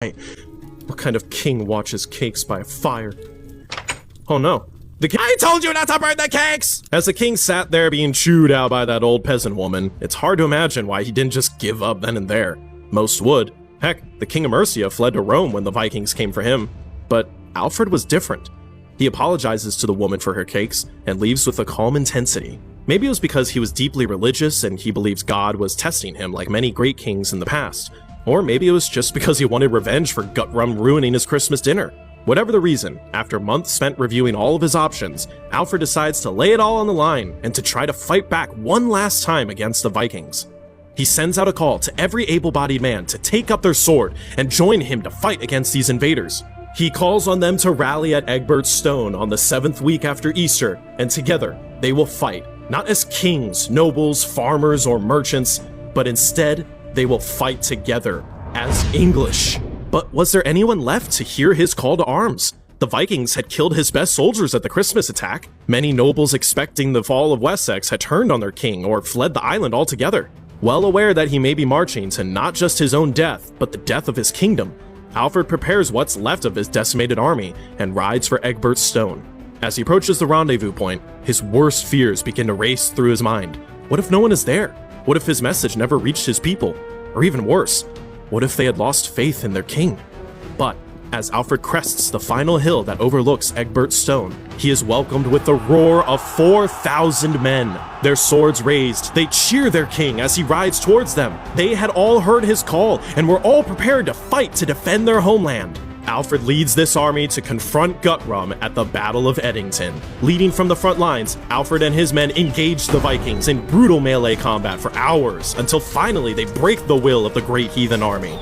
What kind of king watches cakes by a fire? Oh no. I told you not to burn the cakes! As the king sat there being chewed out by that old peasant woman, it's hard to imagine why he didn't just give up then and there. Most would. Heck, the king of Mercia fled to Rome when the Vikings came for him. But Alfred was different. He apologizes to the woman for her cakes and leaves with a calm intensity. Maybe it was because he was deeply religious and he believes God was testing him like many great kings in the past. Or maybe it was just because he wanted revenge for Guthrum ruining his Christmas dinner. Whatever the reason, after months spent reviewing all of his options, Alfred decides to lay it all on the line and to try to fight back one last time against the Vikings. He sends out a call to every able-bodied man to take up their sword and join him to fight against these invaders. He calls on them to rally at Egbert's Stone on the 7th week after Easter, and together they will fight, not as kings, nobles, farmers, or merchants, but instead they will fight together as English. But was there anyone left to hear his call to arms? The Vikings had killed his best soldiers at the Christmas attack. Many nobles expecting the fall of Wessex had turned on their king or fled the island altogether. Well aware that he may be marching to not just his own death, but the death of his kingdom, Alfred prepares what's left of his decimated army and rides for Egbert's Stone. As he approaches the rendezvous point, his worst fears begin to race through his mind. What if no one is there? What if his message never reached his people? Or even worse, what if they had lost faith in their king? But as Alfred crests the final hill that overlooks Egbert's Stone, he is welcomed with the roar of 4,000 men. Their swords raised, they cheer their king as he rides towards them. They had all heard his call and were all prepared to fight to defend their homeland. Alfred leads this army to confront Guthrum at the Battle of Edington. Leading from the front lines, Alfred and his men engage the Vikings in brutal melee combat for hours until finally they break the will of the great heathen army.